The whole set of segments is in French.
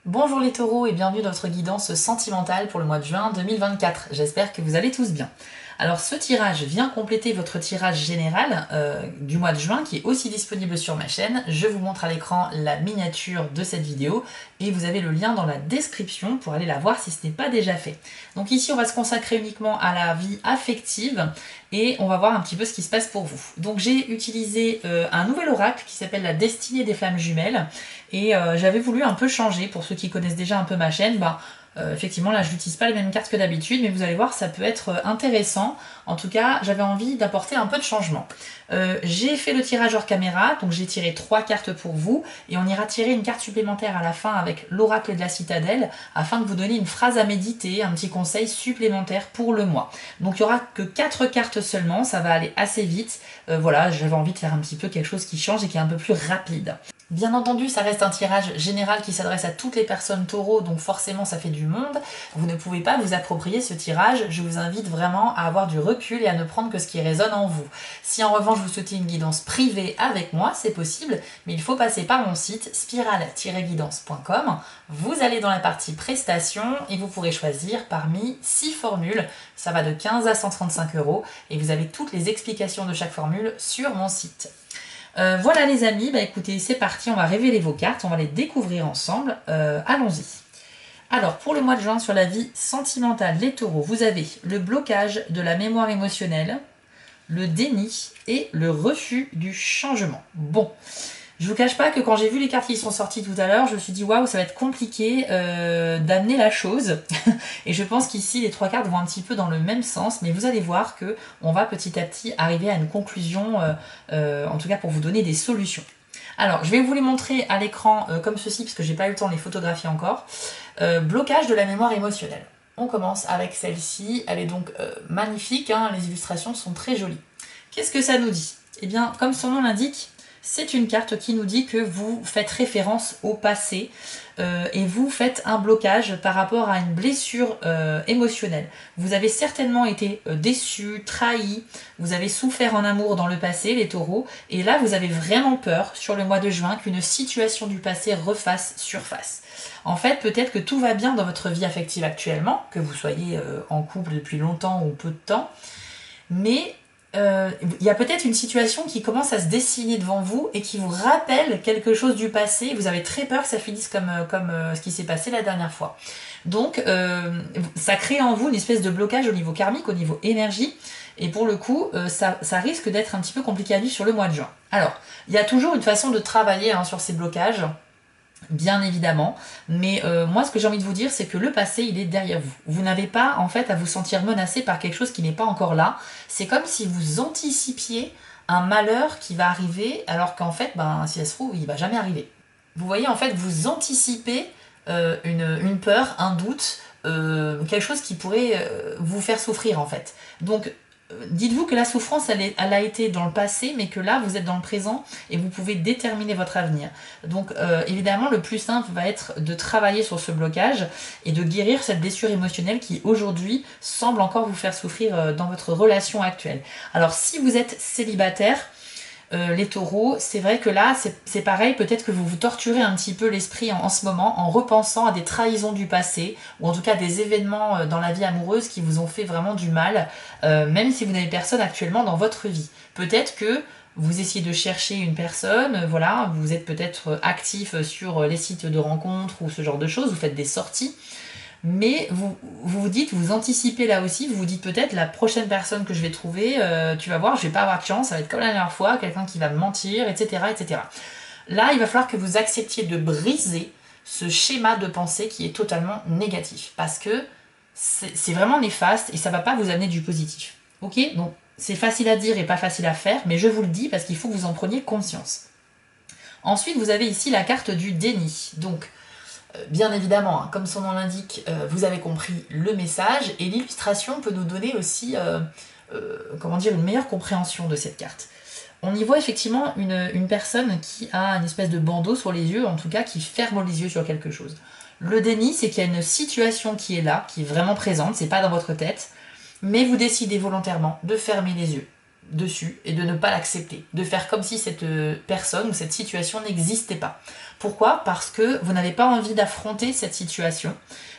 Bonjour les taureaux et bienvenue dans notre guidance sentimentale pour le mois de juin 2024. J'espère que vous allez tous bien. Alors ce tirage vient compléter votre tirage général du mois de juin qui est aussi disponible sur ma chaîne. Je vous montre à l'écran la miniature de cette vidéo et vous avez le lien dans la description pour aller la voir si ce n'est pas déjà fait. Donc ici on va se consacrer uniquement à la vie affective et on va voir un petit peu ce qui se passe pour vous. Donc j'ai utilisé un nouvel oracle qui s'appelle la destinée des flammes jumelles et j'avais voulu un peu changer pour ceux qui connaissent déjà un peu ma chaîne. Effectivement, là, je n'utilise pas les mêmes cartes que d'habitude, mais vous allez voir, ça peut être intéressant. En tout cas, j'avais envie d'apporter un peu de changement. J'ai fait le tirage hors caméra, donc j'ai tiré 3 cartes pour vous, et on ira tirer une carte supplémentaire à la fin avec l'oracle de la citadelle, afin de vous donner une phrase à méditer, un petit conseil supplémentaire pour le mois. Donc il n'y aura que 4 cartes seulement, ça va aller assez vite. Voilà, j'avais envie de faire un petit peu quelque chose qui change et qui est un peu plus rapide. Bien entendu, ça reste un tirage général qui s'adresse à toutes les personnes taureaux, donc forcément ça fait du monde. Vous ne pouvez pas vous approprier ce tirage, je vous invite vraiment à avoir du recul et à ne prendre que ce qui résonne en vous. Si en revanche vous souhaitez une guidance privée avec moi, c'est possible, mais il faut passer par mon site spiral-guidance.com. Vous allez dans la partie prestations et vous pourrez choisir parmi 6 formules. Ça va de 15 à 135 € et vous avez toutes les explications de chaque formule sur mon site. Voilà les amis, écoutez, c'est parti, on va révéler vos cartes, on va les découvrir ensemble, allons-y. Alors, pour le mois de juin, sur la vie sentimentale des taureaux, vous avez le blocage de la mémoire émotionnelle, le déni et le refus du changement. Bon, je vous cache pas que quand j'ai vu les cartes qui sont sorties tout à l'heure, je me suis dit waouh, ça va être compliqué d'amener la chose. Et je pense qu'ici les 3 cartes vont un petit peu dans le même sens, mais vous allez voir que on va petit à petit arriver à une conclusion, en tout cas pour vous donner des solutions. Alors, je vais vous les montrer à l'écran comme ceci, parce que j'ai pas eu le temps de les photographier encore. Blocage de la mémoire émotionnelle. On commence avec celle-ci, elle est donc magnifique, hein, les illustrations sont très jolies. Qu'est-ce que ça nous dit? Eh bien, comme son nom l'indique, c'est une carte qui nous dit que vous faites référence au passé et vous faites un blocage par rapport à une blessure émotionnelle. Vous avez certainement été déçu, trahi, vous avez souffert en amour dans le passé, les taureaux, et là vous avez vraiment peur sur le mois de juin qu'une situation du passé refasse surface. En fait, peut-être que tout va bien dans votre vie affective actuellement, que vous soyez en couple depuis longtemps ou peu de temps, mais il y a peut-être une situation qui commence à se dessiner devant vous et qui vous rappelle quelque chose du passé. Vous avez très peur que ça finisse comme ce qui s'est passé la dernière fois. Donc, ça crée en vous une espèce de blocage au niveau karmique, au niveau énergie. Et pour le coup, ça risque d'être un petit peu compliqué à vivre sur le mois de juin. Alors, il y a toujours une façon de travailler sur ces blocages. Bien évidemment, mais moi ce que j'ai envie de vous dire c'est que le passé il est derrière vous. Vous n'avez pas en fait à vous sentir menacé par quelque chose qui n'est pas encore là. C'est comme si vous anticipiez un malheur qui va arriver alors qu'en fait, si ça se trouve, il va jamais arriver. Vous voyez, en fait, vous anticipez une peur, un doute, quelque chose qui pourrait vous faire souffrir en fait. Donc dites-vous que la souffrance, elle a été dans le passé, mais que là, vous êtes dans le présent et vous pouvez déterminer votre avenir. Donc, évidemment, le plus simple va être de travailler sur ce blocage et de guérir cette blessure émotionnelle qui, aujourd'hui, semble encore vous faire souffrir dans votre relation actuelle. Alors, si vous êtes célibataire, les taureaux, c'est vrai que là, c'est pareil, peut-être que vous vous torturez un petit peu l'esprit en ce moment en repensant à des trahisons du passé, ou en tout cas des événements dans la vie amoureuse qui vous ont fait vraiment du mal, même si vous n'avez personne actuellement dans votre vie. Peut-être que vous essayez de chercher une personne, voilà, vous êtes peut-être actif sur les sites de rencontres ou ce genre de choses, vous faites des sorties, mais vous dites, vous anticipez là aussi, vous vous dites peut-être la prochaine personne que je vais trouver, tu vas voir, je vais pas avoir de chance, ça va être comme la dernière fois, quelqu'un qui va me mentir, etc., etc. Là, il va falloir que vous acceptiez de briser ce schéma de pensée qui est totalement négatif, parce que c'est vraiment néfaste et ça va pas vous amener du positif. Ok? Donc c'est facile à dire et pas facile à faire, mais je vous le dis parce qu'il faut que vous en preniez conscience. Ensuite, vous avez ici la carte du déni. Donc, bien évidemment, comme son nom l'indique, vous avez compris le message et l'illustration peut nous donner aussi une meilleure compréhension de cette carte. On y voit effectivement une personne qui a une espèce de bandeau sur les yeux, en tout cas qui ferme les yeux sur quelque chose. Le déni, c'est qu'il y a une situation qui est là, qui est vraiment présente, c'est pas dans votre tête, mais vous décidez volontairement de fermer les yeux. dessus et de ne pas l'accepter, de faire comme si cette personne ou cette situation n'existait pas. Pourquoi? Parce que vous n'avez pas envie d'affronter cette situation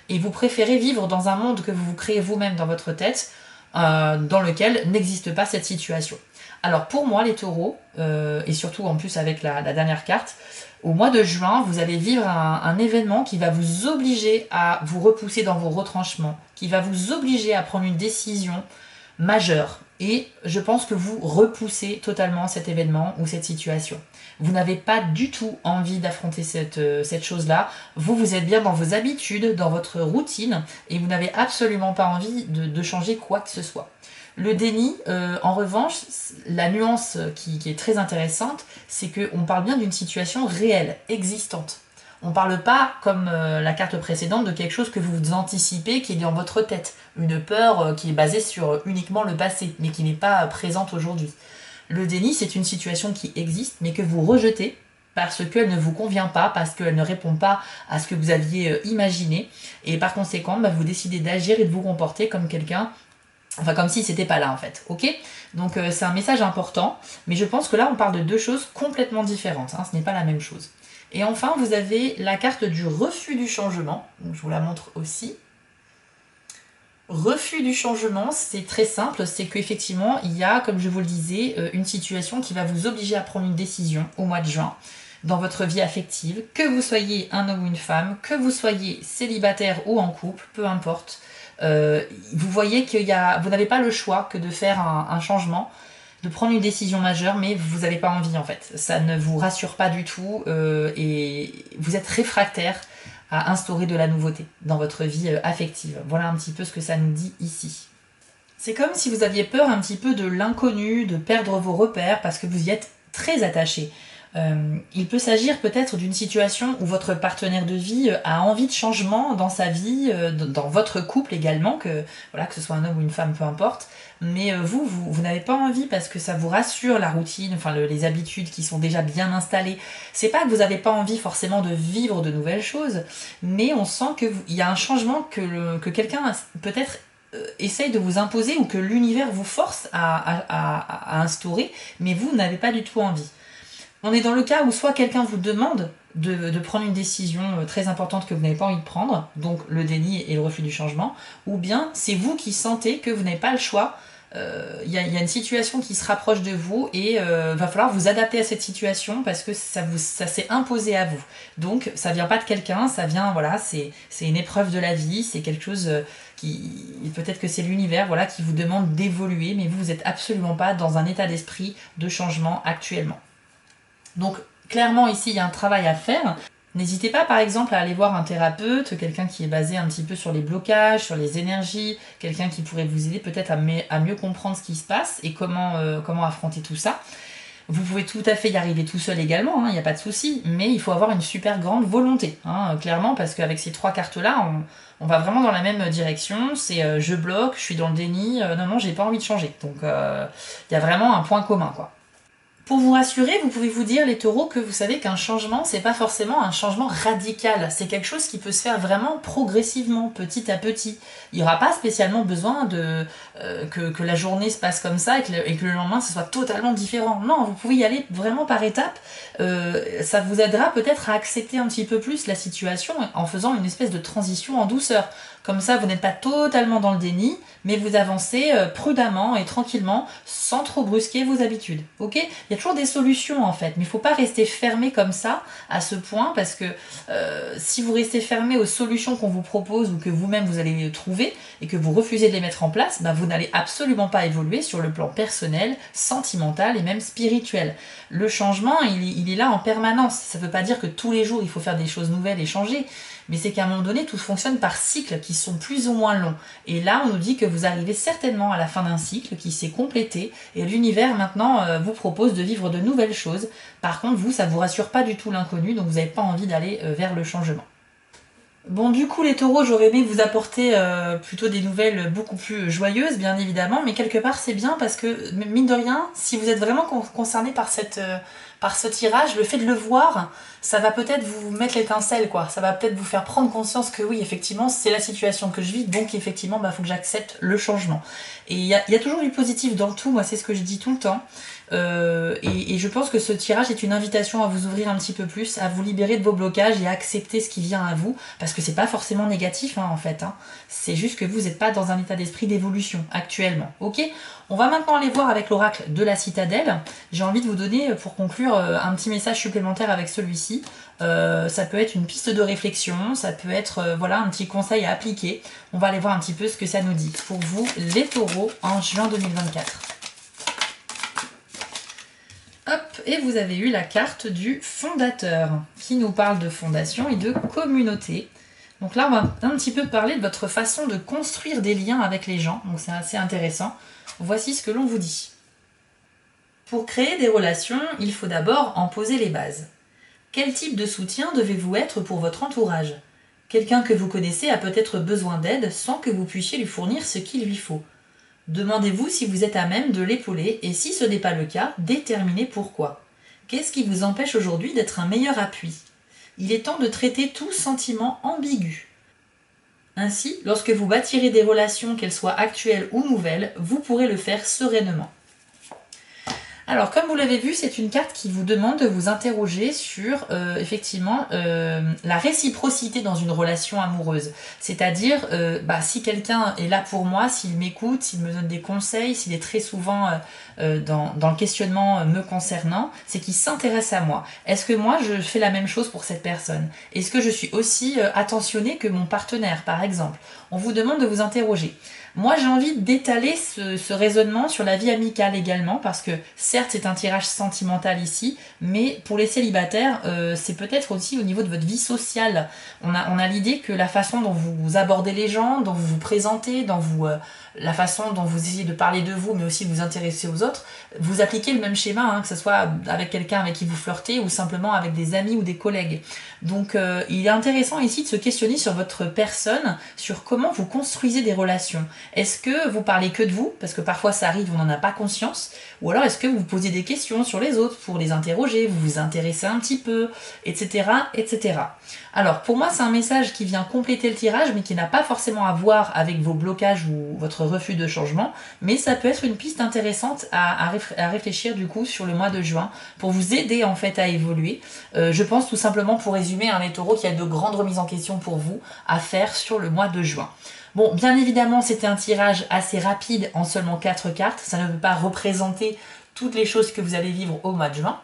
et vous préférez vivre dans un monde que vous vous créez vous-même dans votre tête, dans lequel n'existe pas cette situation. Alors pour moi les taureaux, et surtout en plus avec la dernière carte, au mois de juin, vous allez vivre un événement qui va vous obliger à vous repousser dans vos retranchements, qui va vous obliger à prendre une décision majeure. Et je pense que vous repoussez totalement cet événement ou cette situation. Vous n'avez pas du tout envie d'affronter cette chose-là. Vous êtes bien dans vos habitudes, dans votre routine, et vous n'avez absolument pas envie de changer quoi que ce soit. Le déni, en revanche, la nuance qui est très intéressante, c'est qu'on parle bien d'une situation réelle, existante. On ne parle pas, comme la carte précédente, de quelque chose que vous anticipez, qui est dans votre tête. Une peur qui est basée sur uniquement le passé, mais qui n'est pas présente aujourd'hui. Le déni, c'est une situation qui existe, mais que vous rejetez parce qu'elle ne vous convient pas, parce qu'elle ne répond pas à ce que vous aviez imaginé. Et par conséquent, vous décidez d'agir et de vous comporter comme quelqu'un, enfin comme si c'était pas là en fait, ok? Donc c'est un message important, mais je pense que là on parle de deux choses complètement différentes, hein, ce n'est pas la même chose. Et enfin, vous avez la carte du refus du changement. Donc, je vous la montre aussi. Refus du changement, c'est très simple. C'est qu'effectivement, il y a, comme je vous le disais, une situation qui va vous obliger à prendre une décision au mois de juin dans votre vie affective. Que vous soyez un homme ou une femme, que vous soyez célibataire ou en couple, peu importe. Vous voyez que vous n'avez pas le choix que de faire un changement, de prendre une décision majeure, mais vous n'avez pas envie en fait. Ça ne vous rassure pas du tout et vous êtes réfractaire à instaurer de la nouveauté dans votre vie affective. Voilà un petit peu ce que ça nous dit ici. C'est comme si vous aviez peur un petit peu de l'inconnu, de perdre vos repères parce que vous y êtes très attaché. Il peut s'agir peut-être d'une situation où votre partenaire de vie a envie de changement dans sa vie, dans votre couple également, que ce soit un homme ou une femme, peu importe. Mais vous n'avez pas envie parce que ça vous rassure la routine, enfin les habitudes qui sont déjà bien installées. C'est pas que vous n'avez pas envie forcément de vivre de nouvelles choses, mais on sent qu'il y a un changement que quelqu'un peut-être essaye de vous imposer ou que l'univers vous force à instaurer, mais vous n'avez pas du tout envie. On est dans le cas où soit quelqu'un vous demande de prendre une décision très importante que vous n'avez pas envie de prendre, donc le déni et le refus du changement, ou bien c'est vous qui sentez que vous n'avez pas le choix, y a une situation qui se rapproche de vous et va falloir vous adapter à cette situation parce que ça s'est imposé à vous. Donc ça vient pas de quelqu'un, ça vient, c'est une épreuve de la vie, c'est quelque chose peut-être que c'est l'univers qui vous demande d'évoluer, mais vous n'êtes absolument pas dans un état d'esprit de changement actuellement. Donc clairement ici il y a un travail à faire. N'hésitez pas par exemple à aller voir un thérapeute, quelqu'un qui est basé un petit peu sur les blocages, sur les énergies, quelqu'un qui pourrait vous aider peut-être à mieux comprendre ce qui se passe et comment affronter tout ça. Vous pouvez tout à fait y arriver tout seul également, il n'y a pas de souci, mais il faut avoir une super grande volonté, clairement, parce qu'avec ces trois cartes-là, on va vraiment dans la même direction, c'est je bloque, je suis dans le déni, non, j'ai pas envie de changer. Donc il y a vraiment un point commun, quoi. Pour vous rassurer, vous pouvez vous dire, les taureaux, que vous savez qu'un changement, c'est pas forcément un changement radical. C'est quelque chose qui peut se faire vraiment progressivement, petit à petit. Il n'y aura pas spécialement besoin que la journée se passe comme ça et que le lendemain, ce soit totalement différent. Non, vous pouvez y aller vraiment par étapes. Ça vous aidera peut-être à accepter un petit peu plus la situation en faisant une espèce de transition en douceur. Comme ça, vous n'êtes pas totalement dans le déni, mais vous avancez prudemment et tranquillement, sans trop brusquer vos habitudes. Ok ? Il y a toujours des solutions en fait, mais il ne faut pas rester fermé comme ça, à ce point, parce que si vous restez fermé aux solutions qu'on vous propose ou que vous-même vous allez trouver, et que vous refusez de les mettre en place, vous n'allez absolument pas évoluer sur le plan personnel, sentimental et même spirituel. Le changement, il est là en permanence. Ça ne veut pas dire que tous les jours il faut faire des choses nouvelles et changer, mais c'est qu'à un moment donné, tout fonctionne par cycles qui sont plus ou moins longs. Et là, on nous dit que vous arrivez certainement à la fin d'un cycle qui s'est complété, et l'univers maintenant vous propose de vivre de nouvelles choses. Par contre, vous, ça ne vous rassure pas du tout l'inconnu, donc vous n'avez pas envie d'aller vers le changement. Bon, du coup, les taureaux, j'aurais aimé vous apporter plutôt des nouvelles beaucoup plus joyeuses, bien évidemment, mais quelque part, c'est bien parce que, mine de rien, si vous êtes vraiment concerné par par ce tirage, le fait de le voir, ça va peut-être vous mettre l'étincelle, quoi. Ça va peut-être vous faire prendre conscience que oui, effectivement, c'est la situation que je vis, donc effectivement, faut que j'accepte le changement. Et il y a toujours du positif dans le tout, moi, c'est ce que je dis tout le temps. Et je pense que ce tirage est une invitation à vous ouvrir un petit peu plus, à vous libérer de vos blocages et à accepter ce qui vient à vous, parce que c'est pas forcément négatif en fait, hein. C'est juste que vous n'êtes pas dans un état d'esprit d'évolution actuellement, ok? On va maintenant aller voir avec l'oracle de la citadelle. J'ai envie de vous donner, pour conclure, un petit message supplémentaire avec celui-ci. Ça peut être une piste de réflexion, ça peut être voilà, un petit conseil à appliquer. On va aller voir un petit peu ce que ça nous dit pour vous, les taureaux, en juin 2024. Hop, et vous avez eu la carte du fondateur, qui nous parle de fondation et de communauté. Donc là, on va un petit peu parler de votre façon de construire des liens avec les gens, donc c'est assez intéressant. Voici ce que l'on vous dit. Pour créer des relations, il faut d'abord en poser les bases. Quel type de soutien devez-vous être pour votre entourage? Quelqu'un que vous connaissez a peut-être besoin d'aide sans que vous puissiez lui fournir ce qu'il lui faut. Demandez-vous si vous êtes à même de l'épauler et si ce n'est pas le cas, déterminez pourquoi. Qu'est-ce qui vous empêche aujourd'hui d'être un meilleur appui? Il est temps de traiter tout sentiment ambigu. Ainsi, lorsque vous bâtirez des relations, qu'elles soient actuelles ou nouvelles, vous pourrez le faire sereinement. Alors, comme vous l'avez vu, c'est une carte qui vous demande de vous interroger sur, effectivement, la réciprocité dans une relation amoureuse. C'est-à-dire, si quelqu'un est là pour moi, s'il m'écoute, s'il me donne des conseils, s'il est très souvent dans le questionnement me concernant, c'est qu'il s'intéresse à moi. Est-ce que moi, je fais la même chose pour cette personne? Est-ce que je suis aussi attentionnée que mon partenaire, par exemple? On vous demande de vous interroger. Moi, j'ai envie d'étaler ce raisonnement sur la vie amicale également, parce que certes, c'est un tirage sentimental ici, mais pour les célibataires, c'est peut-être aussi au niveau de votre vie sociale. On a l'idée que la façon dont vous abordez les gens, dont vous vous présentez, la façon dont vous essayez de parler de vous, mais aussi de vous intéresser aux autres, vous appliquez le même schéma, hein, que ce soit avec quelqu'un avec qui vous flirtez ou simplement avec des amis ou des collègues. Donc, il est intéressant ici de se questionner sur votre personne, sur comment vous construisez des relations. Est-ce que vous parlez que de vous, parce que parfois ça arrive, on n'en a pas conscience, ou alors est-ce que vous posez des questions sur les autres pour les interroger, vous vous intéressez un petit peu, etc., etc. Alors, pour moi, c'est un message qui vient compléter le tirage, mais qui n'a pas forcément à voir avec vos blocages ou votre refus de changement, mais ça peut être une piste intéressante à réfléchir du coup sur le mois de juin, pour vous aider en fait à évoluer. Je pense tout simplement, pour résumer, les taureaux, qu'il y a de grandes remises en question pour vous à faire sur le mois de juin. Bon, bien évidemment, c'était un tirage assez rapide en seulement 4 cartes. Ça ne veut pas représenter toutes les choses que vous allez vivre au mois de juin.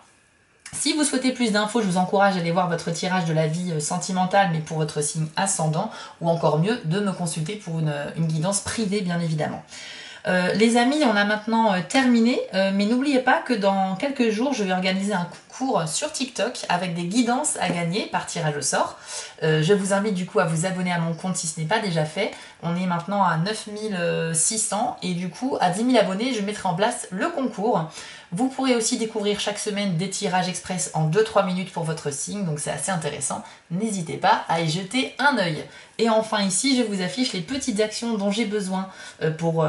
Si vous souhaitez plus d'infos, je vous encourage à aller voir votre tirage de la vie sentimentale, mais pour votre signe ascendant, ou encore mieux, de me consulter pour une guidance privée, bien évidemment. Les amis, on a maintenant terminé, mais n'oubliez pas que dans quelques jours, je vais organiser un concours sur TikTok avec des guidances à gagner par tirage au sort. Je vous invite du coup à vous abonner à mon compte si ce n'est pas déjà fait. On est maintenant à 9600 et du coup, à 10 000 abonnés, je mettrai en place le concours. Vous pourrez aussi découvrir chaque semaine des tirages express en 2-3 minutes pour votre signe, donc c'est assez intéressant. N'hésitez pas à y jeter un œil. Et enfin ici, je vous affiche les petites actions dont j'ai besoin pour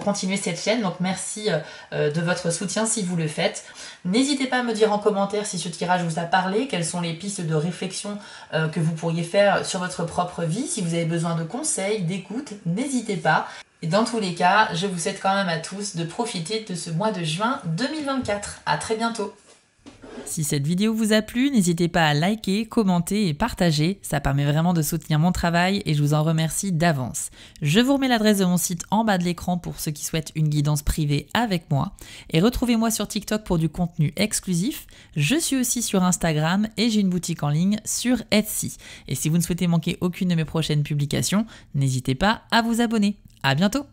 continuer cette chaîne. Donc merci de votre soutien si vous le faites. N'hésitez pas à me dire en commentaire si ce tirage vous a parlé, quelles sont les pistes de réflexion que vous pourriez faire sur votre propre vie. Si vous avez besoin de conseils, d'écoute, n'hésitez pas. Et dans tous les cas, je vous souhaite quand même à tous de profiter de ce mois de juin 2024. À très bientôt. Si cette vidéo vous a plu, n'hésitez pas à liker, commenter et partager, ça permet vraiment de soutenir mon travail et je vous en remercie d'avance. Je vous remets l'adresse de mon site en bas de l'écran pour ceux qui souhaitent une guidance privée avec moi et retrouvez-moi sur TikTok pour du contenu exclusif. Je suis aussi sur Instagram et j'ai une boutique en ligne sur Etsy. Et si vous ne souhaitez manquer aucune de mes prochaines publications, n'hésitez pas à vous abonner. À bientôt!